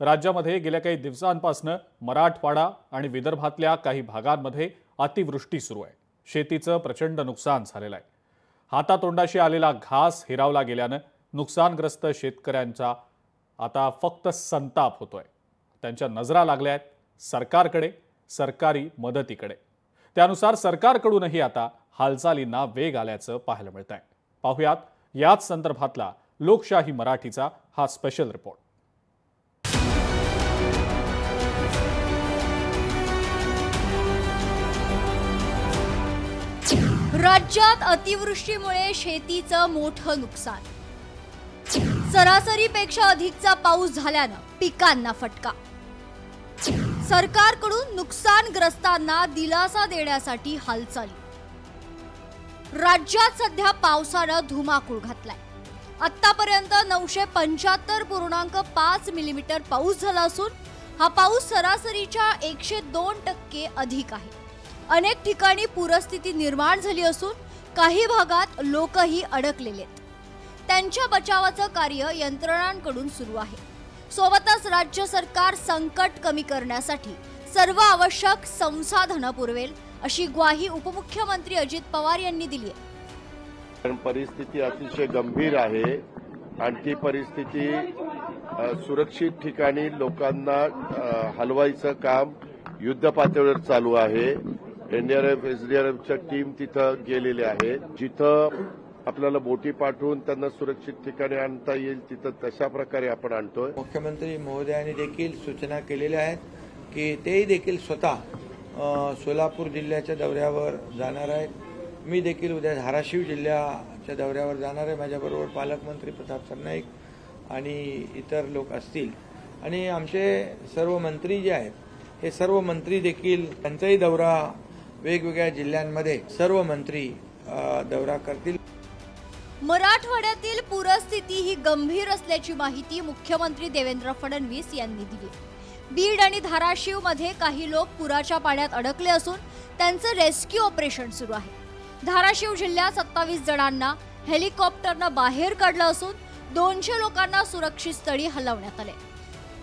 राज्यामध्ये गेल्या काही दिवसांपासून मराठवाडा आणि विदर्भातल्या काही भागांमध्ये अतिवृष्टी सुरू आहे। शेतीचं प्रचंड नुकसान झालेलं आहे। हातातोंडाशी आलेला घास हिरावला गेल्यानं नुकसानग्रस्त शेतकऱ्यांचा आता फक्त संताप होतोय। त्यांच्या नजरा लागल्यात सरकारकडे, सरकारी मदतीकडे। त्यानुसार सरकारकडूनही आता हालचालींना वेग आल्याचं पाहायला मिळतंय। पाहुयात याच संदर्भातला लोकशाही मराठीचा हा स्पेशल रिपोर्ट। राज्यात अतिवृष्टीमुळे शेतीचं मोठं नुकसान। सरासरीपेक्षा अधिकचा पाऊस झाल्यानं पिकांना फटका। सरकारकडून नुकसानग्रस्तांना दिलासा देण्यासाठी हालचाली। राज्यात सध्या पावसानं धुमाकूळ घातलाय। आतापर्यंत 975.5 मिलीमीटर पाऊस झाला असून हा पाऊस सरासरीच्या 102% अधिक आहे। अनेक ठिकाणी पूरस्थिती निर्माण झाली असून काही भागात लोकही अडकलेले आहेत। त्यांच्या बचावाचं कार्य यंत्रणांकडून सुरू आहे। सोबतच राज्य सरकार संकट कमी करण्यासाठी सर्व आवश्यक संसाधनं पुरवेल अशी ग्वाही उपमुख्यमंत्री अजित पवार यांनी दिली आहे। परिस्थिती अतिशय गंभीर आहे आणि ती परिस्थिती सुरक्षित ठिकाणी लोकांना हलवायचं काम युद्ध पातळीवर चालू आहे। एनडीआरएफ एसडीआरएफच्या टीम तिथं गेलेले आहेत। जिथं आपल्याला बोटी पाठवून त्यांना सुरक्षित ठिकाणी आणता येईल तिथं तशा प्रकारे आपण आणतोय। मुख्यमंत्री महोदयांनी देखील सूचना केलेल्या आहेत की तेही देखील स्वतः सोलापूर जिल्ह्याच्या दौऱ्यावर जाणार आहेत। मी देखील उद्या धाराशिव जिल्ह्याच्या दौऱ्यावर जाणार आहे। माझ्याबरोबर पालकमंत्री प्रताप सरनाईक आणि इतर लोक असतील आणि आमचे सर्व मंत्री जे आहेत हे सर्व मंत्री देखील त्यांचाही दौरा वेगवेगळ्या जिल्ह्यांमध्ये सर्व मंत्री दौरा करतील। मराठवाड्यातील पूरस्थिती ही गंभीर असल्याची माहिती मुख्यमंत्री देवेंद्र फडणवीस यांनी दिली। बीड आणि धाराशिव मध्ये काही लोक पुराच्या पाण्यात अडकले असून त्यांचं रेस्क्यू ऑपरेशन सुरू आहे। धाराशिव जिल्ह्यात 27 जणांना हेलिकॉप्टरनं बाहेर काढलं असून 200 लोकांना सुरक्षित स्थळी हलवण्यात आले।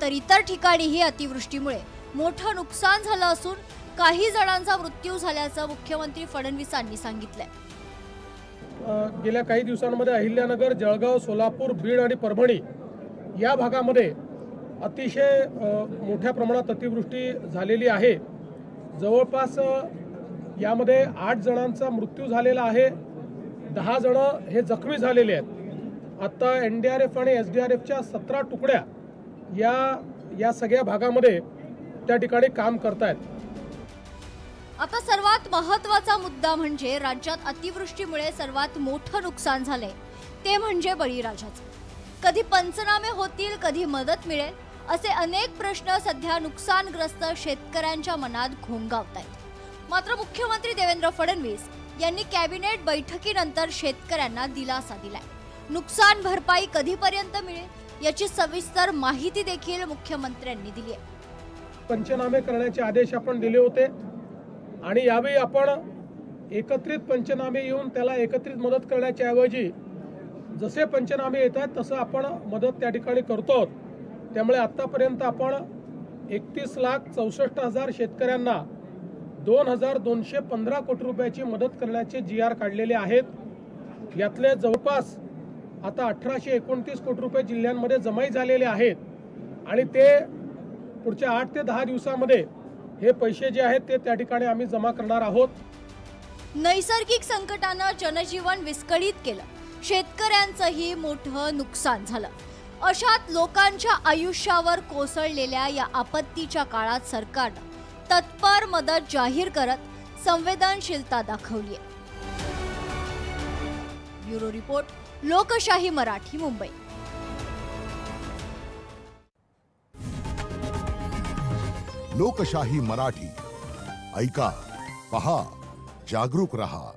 तर इतर ठिकाणीही अतिवृष्टीमुळे मोठं नुकसान झालं असून काही जणांचा मृत्यू झाल्याचं मुख्यमंत्री फडणवीसांनी सांगितलंय। गेल्या काही दिवसांमध्ये अहिल्यानगर, जळगाव, सोलापूर, बीड आणि परभणी या भागामध्ये अतिशय मोठ्या प्रमाणात अतिवृष्टी झालेली आहे। जवळपास यामध्ये 8 जणांचा मृत्यू झालेला आहे। 10 जण हे जखमी झालेले आहेत। आता एनडीआरएफ आणि एसडीआरएफच्या 17 तुकड्या या सगळ्या भागामध्ये त्या ठिकाणी काम करतायत। आता सर्वात महत्त्वाचा मुद्दा म्हणजे राज्यात अतिवृष्टीमुळे सर्वात मोठं नुकसान झालंय ते म्हणजे बळीराजाचं। कधी पंचनामे होतील, कधी मदत मिळेल असे अनेक प्रश्न सध्या नुकसानग्रस्त शेतकऱ्यांच्या मनात घोंगावतायत। मात्र मुख्यमंत्री देवेंद्र फडणवीस यांनी कॅबिनेट बैठकीनंतर शेतकऱ्यांना दिलासा दिलाय। नुकसान भरपाई कधीपर्यंत मिळेल याची सविस्तर माहिती देखील मुख्यमंत्र्यांनी दिली आहे। पंचनामे करण्याचे आदेश आपण दिले होते आणि यावेळी आपण एकत्रित पंचनामे येऊन त्याला एकत्रित मदत करण्याच्या ऐवजी जसे पंचनामे येतात तसं आपण मदत त्या ठिकाणी करतो। त्यामुळे आतापर्यंत आपण 31,64,000 शेतकऱ्यांना 2,215 कोटी रुपयाची मदत करण्याचे GR काढलेले आहेत। यातले जवळपास आता 1,829 कोटी रुपये जिल्ह्यांमध्ये जमाई झालेले आहेत आणि ते पुढच्या 8 ते 10 दिवसामध्ये हे पैसे जे आहेत ते त्या ठिकाणी आम्ही जमा करणार आहोत। नैसर्गिक संकटानं जनजीवन विस्कळीत केलं, शेतकऱ्यांचंही मोठं नुकसान झालं। अशात लोकांच्या आयुष्यावर कोसळलेल्या या आपत्तीच्या काळात सरकारनं तत्पर मदत जाहीर करत संवेदनशीलता दाखवली आहे। ब्युरो रिपोर्ट, लोकशाही मराठी, मुंबई। लोकशाही मराठी ऐका, पहा, जागरूक रहा।